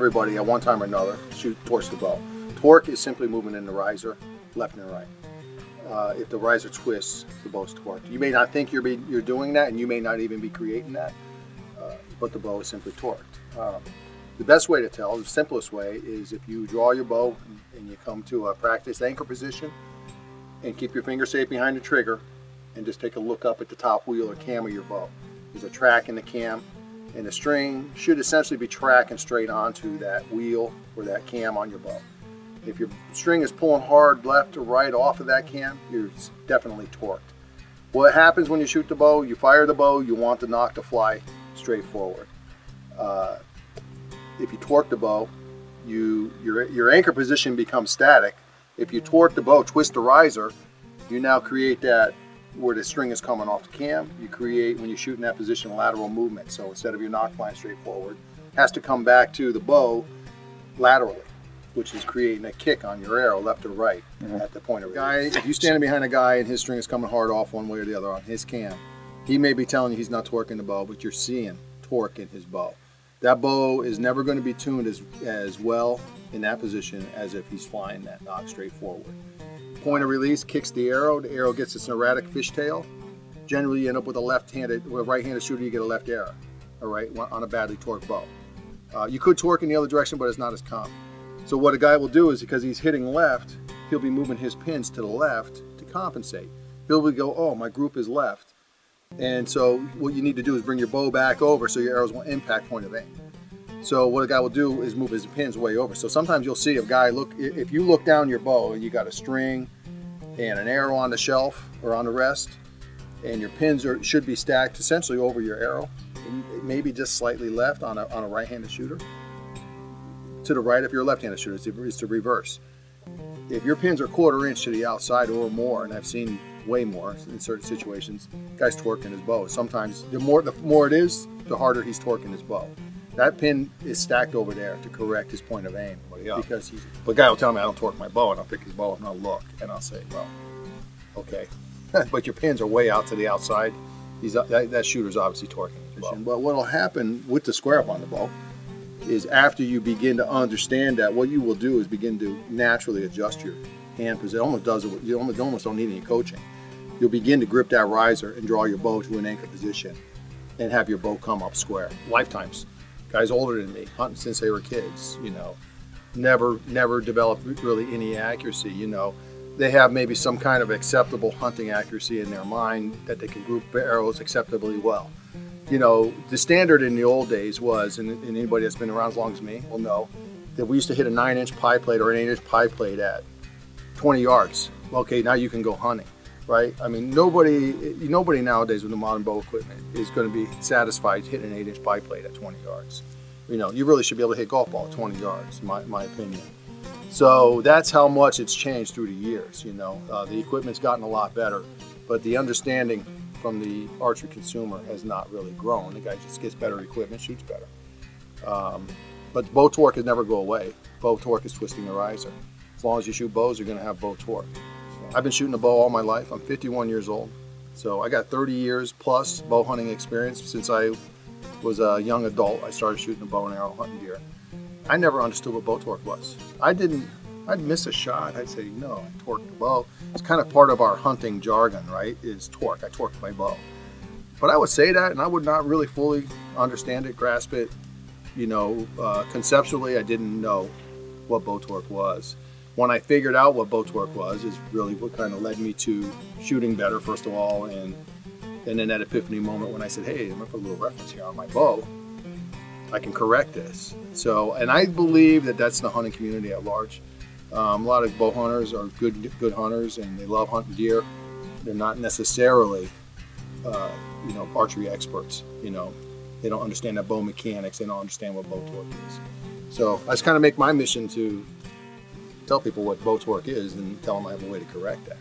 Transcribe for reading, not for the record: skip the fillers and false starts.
everybody at one time or another torques the bow. Torque is simply moving in the riser left and right. If the riser twists, the bow's torqued. You may not think you're doing that, and you may not even be creating that, but the bow is simply torqued. The best way to tell, the simplest way, is if you draw your bow and you come to a practice anchor position and keep your finger safe behind the trigger and just take a look up at the top wheel or cam of your bow. There's a track in the cam, and the string should essentially be tracking straight onto that wheel or that cam on your bow. If your string is pulling hard left or right off of that cam, you're definitely torqued. What happens when you shoot the bow? You fire the bow, you want the nock to fly straight forward. If you torque the bow, your anchor position becomes static. If you torque the bow, twist the riser, you now create that where the string is coming off the cam. You create, when you shoot in that position, lateral movement. So instead of your nock flying straight forward, it has to come back to the bow laterally, which is creating a kick on your arrow left or right at the point of release. If you're standing behind a guy and his string is coming hard off one way or the other on his cam, he may be telling you he's not torquing the bow, but you're seeing torque in his bow. That bow is never going to be tuned as well in that position as if he's flying that nock straight forward. Point of release kicks the arrow gets its erratic fishtail. Generally you end up with a right-handed shooter, you get a left arrow, all right, on a badly torqued bow. You could torque in the other direction, but it's not as common. So what a guy will do is, because he's hitting left, he'll be moving his pins to the left to compensate. He'll go, oh, my group is left. And so what you need to do is bring your bow back over so your arrows will impact point of aim. So what a guy will do is move his pins way over. So sometimes you'll see a guy if you look down your bow and you got a string and an arrow on the shelf or on the rest, and your pins should be stacked essentially over your arrow, maybe just slightly left on a right-handed shooter. To the right if you're a left-handed shooter, it's the reverse. If your pins are 1/4 inch to the outside or more, and I've seen way more in certain situations, guy's torquing his bow. Sometimes the more it is, the harder he's torquing his bow. That pin is stacked over there to correct his point of aim. Because the guy will tell me I don't torque my bow, and I'll pick his bow up and I'll look and I'll say, well, okay, but your pins are way out to the outside. That shooter's obviously torquing his bow. But what'll happen with the square up on the bow is, after you begin to understand that, what you will do is begin to naturally adjust your hand position. You almost don't need any coaching. You'll begin to grip that riser and draw your bow to an anchor position and have your bow come up square. Lifetimes. Guys older than me, hunting since they were kids, never developed really any accuracy, They have maybe some kind of acceptable hunting accuracy in their mind that they can group arrows acceptably well. The standard in the old days was, and anybody that's been around as long as me will know, that we used to hit a 9-inch pie plate or an 8-inch pie plate at 20 yards. Okay, now you can go hunting, right? I mean, nobody nowadays with the modern bow equipment is going to be satisfied hitting an 8-inch pie plate at 20 yards. You really should be able to hit golf ball at 20 yards, in my opinion. So that's how much it's changed through the years. The equipment's gotten a lot better, but the understanding from the archery consumer has not really grown. The guy just gets better equipment, shoots better. But bow torque has never go away. Bow torque is twisting the riser. As long as you shoot bows, you're going to have bow torque. So I've been shooting a bow all my life. I'm 51 years old. So I got 30 years plus bow hunting experience. Since I was a young adult, I started shooting a bow and arrow, hunting deer. I never understood what bow torque was. I'd miss a shot, I'd say, no, I torqued the bow. It's kind of part of our hunting jargon, right, is torque. I torqued my bow. But I would say that, and I would not really fully understand it, grasp it. Conceptually, I didn't know what bow torque was. When I figured out what bow torque was, is really what kind of led me to shooting better, first of all, and then that epiphany moment when I said, hey, I'm gonna put a little reference here on my bow. I can correct this. So, and I believe that that's the hunting community at large. A lot of bow hunters are good hunters, and they love hunting deer. They're not necessarily, archery experts. They don't understand that bow mechanics. They don't understand what bow torque is. So I just kind of make my mission to tell people what bow torque is and tell them I have a way to correct that.